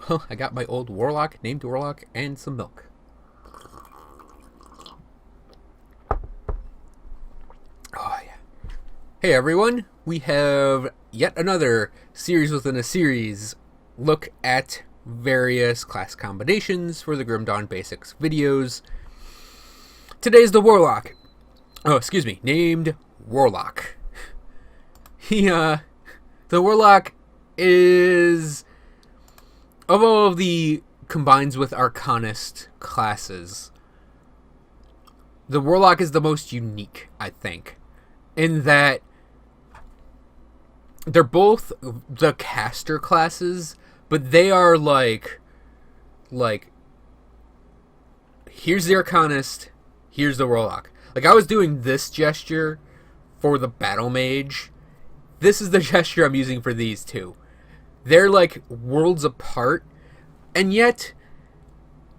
Well, I got my old Warlock, named Warlock, and some milk. Oh, yeah. Hey, everyone. We have yet another series within a series look at various class combinations for the Grim Dawn Basics videos. Today's the Warlock. Oh, excuse me. Named Warlock. The Warlock is, of all of the combines with Arcanist classes, the Warlock is the most unique, I think, in that they're both the caster classes, but they are like, here's the Arcanist, here's the Warlock. Like, I was doing this gesture for the Battle Mage. This is the gesture I'm using for these two. They're like worlds apart, and yet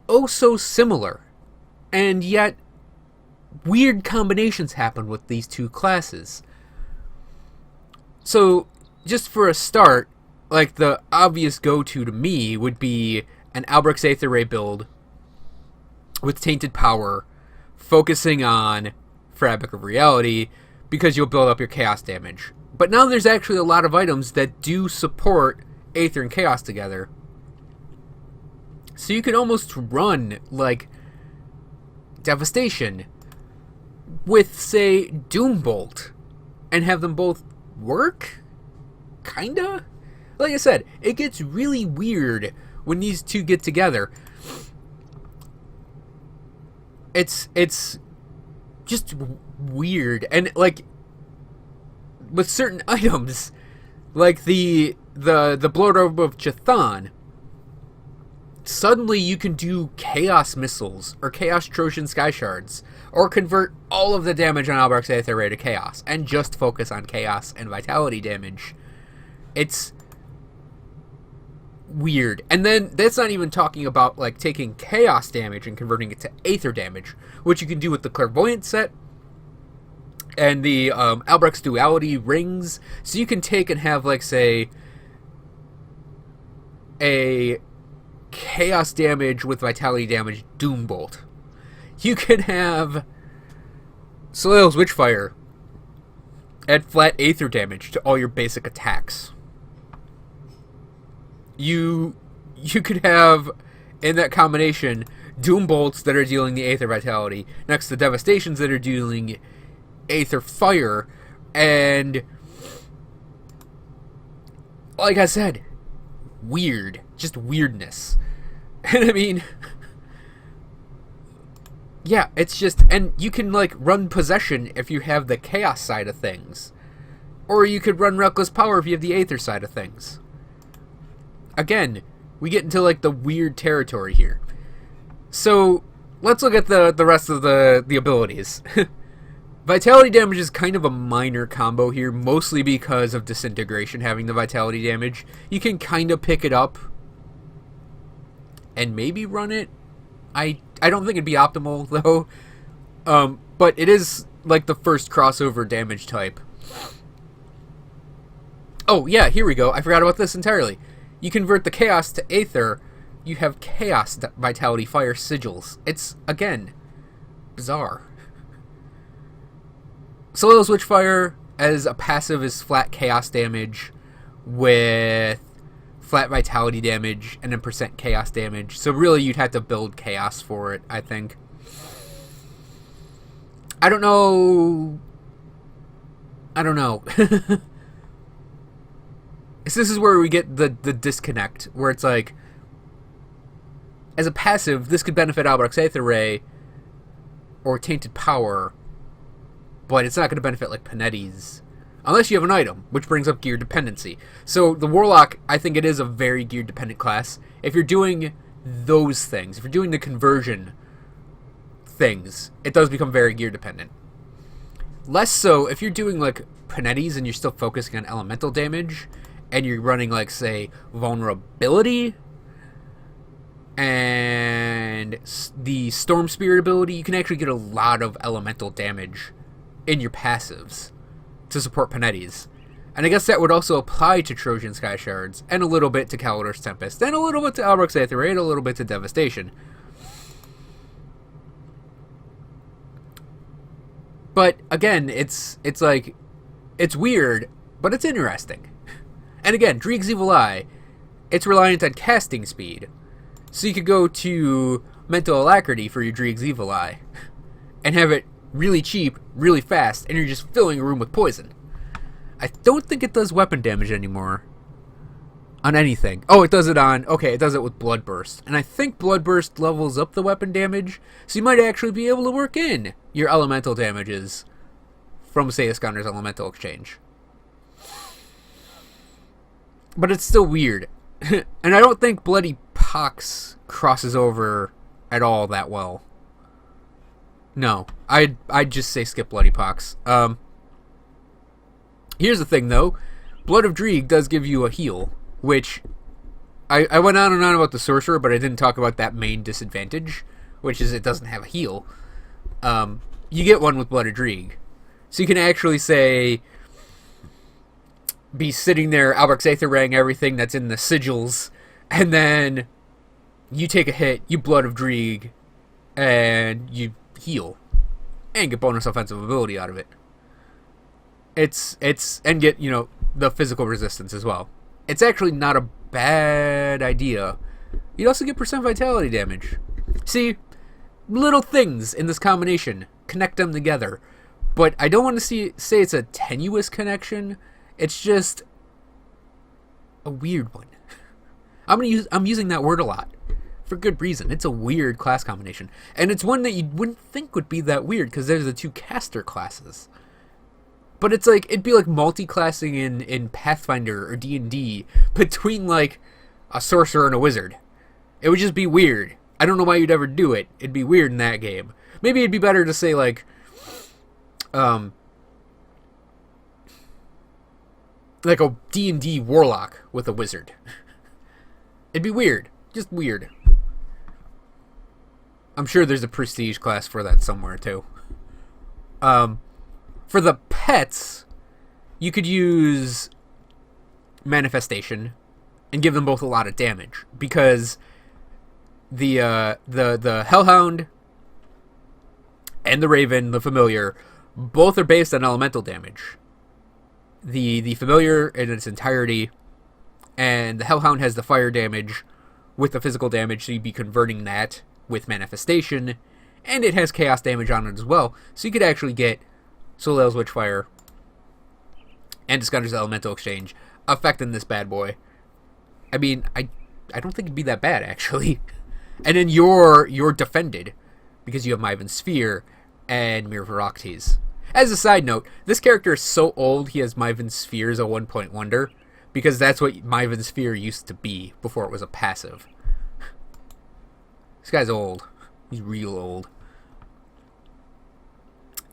oh so similar. And yet weird combinations happen with these two classes. So, just for a start, like the obvious go-to to me would be an Albrecht's Aether Ray build with Tainted Power, focusing on Fabric of Reality, because you'll build up your Chaos damage. But now there's actually a lot of items that do support Aether and Chaos together. So you could almost run, like, Devastation with, say, Doombolt, and have them both work? Kinda? Like I said, it gets really weird when these two get together. It's just weird. And, like, with certain items, like the Blood Orb of Chthon, suddenly you can do Chaos Missiles or Chaos Trojan Sky Shards, or convert all of the damage on Albrecht's Aether Ray to Chaos, and just focus on Chaos and Vitality damage. It's weird. And then that's not even talking about like taking Chaos damage and converting it to Aether damage, which you can do with the Clairvoyant set and the Albrecht's Duality rings. So you can take and have, like, say, a Chaos damage with Vitality damage Doombolt. You can have Soleil's Witchfire add flat Aether damage to all your basic attacks. You could have, in that combination, Doombolts that are dealing the Aether Vitality next to Devastations that are dealing Aether Fire, and like I said, weird. Just weirdness. And I mean, yeah, it's just, and you can, like, run Possession if you have the Chaos side of things. Or you could run Reckless Power if you have the Aether side of things. Again, we get into, like, the weird territory here. So, let's look at the rest of the abilities. Vitality damage is kind of a minor combo here, mostly because of Disintegration having the Vitality damage. You can kind of pick it up and maybe run it. I don't think it'd be optimal, though. But it is, like, the first crossover damage type. Oh, yeah, here we go. I forgot about this entirely. You convert the Chaos to Aether, you have Chaos Vitality Fire Sigils. It's, again, bizarre. Soleil's Witchfire as a passive is flat Chaos damage with flat Vitality damage and then percent Chaos damage. So really you'd have to build Chaos for it, I think. I don't know. So this is where we get the disconnect, where it's like, as a passive, this could benefit Albrecht's Aether Ray or Tainted Power, but it's not going to benefit, like, Panetti's, unless you have an item, which brings up gear dependency. So the Warlock, I think it is a very gear dependent class. If you're doing those things, if you're doing the conversion things, it does become very gear dependent. Less so if you're doing, like, Panetti's and you're still focusing on elemental damage, and you're running, like, say, Vulnerability and the Storm Spirit ability, you can actually get a lot of elemental damage in your passives to support Panetti's. And I guess that would also apply to Trojan Sky Shards, and a little bit to Calidor's Tempest, and a little bit to Albrecht's Aether Ray, and a little bit to Devastation. But again, it's like, it's weird, but it's interesting. And again, Dreeg's Evil Eye, it's reliant on casting speed. So you could go to Mental Alacrity for your Dreeg's Evil Eye, and have it really cheap, really fast, and you're just filling a room with poison. I don't think it does weapon damage anymore on anything. Oh, it does it on... Okay, it does it with Bloodburst. And I think Bloodburst levels up the weapon damage, so you might actually be able to work in your elemental damages from, say, Iskander's Elemental Exchange. But it's still weird. And I don't think Bloody Pox crosses over at all that well. No, I'd just say skip Bloody Pox. Here's the thing, though. Blood of Dreeg does give you a heal, which I went on and on about the Sorcerer, but I didn't talk about that main disadvantage, which is it doesn't have a heal. You get one with Blood of Dreeg. So you can actually say, be sitting there, Albrecht's Aether Raying everything that's in the sigils, and then you take a hit, you Blood of Dreeg, and you heal and get bonus offensive ability out of it. It's and get, you know, the physical resistance as well. It's actually not a bad idea. You also get percent vitality damage. See, little things in this combination, connect them together. But I don't want to say it's a tenuous connection. It's just a weird one. I'm using that word a lot. For good reason. It's a weird class combination. And it's one that you wouldn't think would be that weird, because there's the two caster classes. But it's like, it'd be like multi-classing in Pathfinder or D&D between like a sorcerer and a wizard. It would just be weird. I don't know why you'd ever do it. It'd be weird in that game. Maybe it'd be better to say like a D&D Warlock with a wizard. It'd be weird. Just weird. I'm sure there's a prestige class for that somewhere, too. For the pets, you could use Manifestation and give them both a lot of damage, because the Hellhound and the Raven, the Familiar, both are based on elemental damage. The Familiar in its entirety, and the Hellhound has the fire damage with the physical damage, so you'd be converting that with Manifestation, and it has chaos damage on it as well, so you could actually get Soleil's Witchfire and Iskander's Elemental Exchange affecting this bad boy. I mean, I don't think it'd be that bad, actually. And then you're defended, because you have Myvan Sphere and Mirror Veroctes. As a side note, this character is so old he has Myvan Sphere as a 1-point wonder, because that's what Myvan Sphere used to be before it was a passive. This guy's old. He's real old.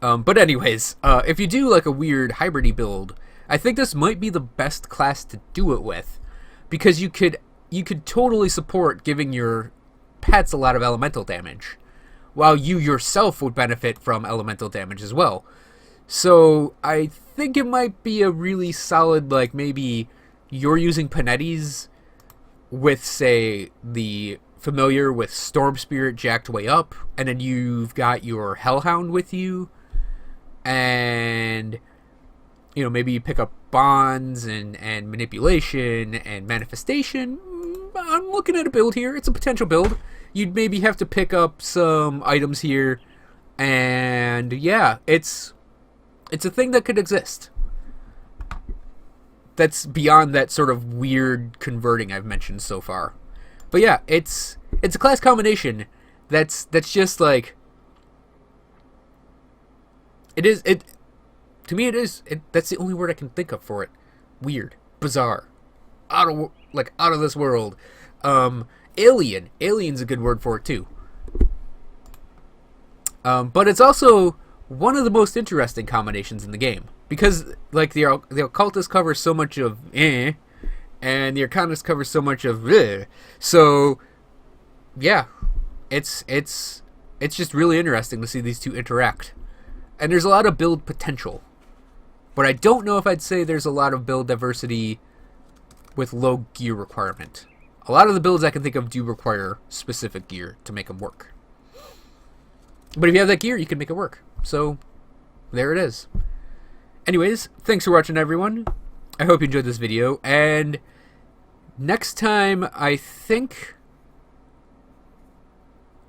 But anyways, if you do like a weird hybridy build, I think this might be the best class to do it with, because you could totally support giving your pets a lot of elemental damage, while you yourself would benefit from elemental damage as well. So I think it might be a really solid, like, maybe you're using Panetti's with, say, the Familiar with Storm Spirit jacked way up, and then you've got your Hellhound with you, and, you know, maybe you pick up Bonds and Manipulation and Manifestation. I'm looking at a build here. It's a potential build. You'd maybe have to pick up some items here, and yeah, it's a thing that could exist. That's beyond that sort of weird converting I've mentioned so far. But yeah, it's a class combination that's just like, to me that's the only word I can think of for it. Weird, bizarre, out of this world. Alien's a good word for it too. But it's also one of the most interesting combinations in the game, because like the Occultist covers so much of and the Arcanist covers so much of so yeah, it's just really interesting to see these two interact, and there's a lot of build potential But I don't know if I'd say there's a lot of build diversity with low gear requirement. A lot of the builds I can think of do require specific gear to make them work. But if you have that gear, you can make it work. So, there it is. Anyways, thanks for watching, everyone. I hope you enjoyed this video. And next time, I think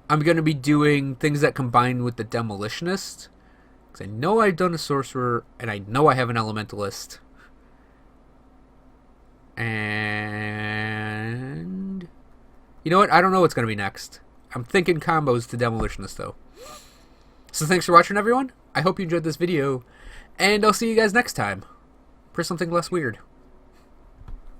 I'm going to be doing things that combine with the Demolitionist. Because I know I've done a Sorcerer, and I know I have an Elementalist. And you know what? I don't know what's going to be next. I'm thinking combos to Demolitionist, though. So thanks for watching, everyone. I hope you enjoyed this video. And I'll see you guys next time for something less weird.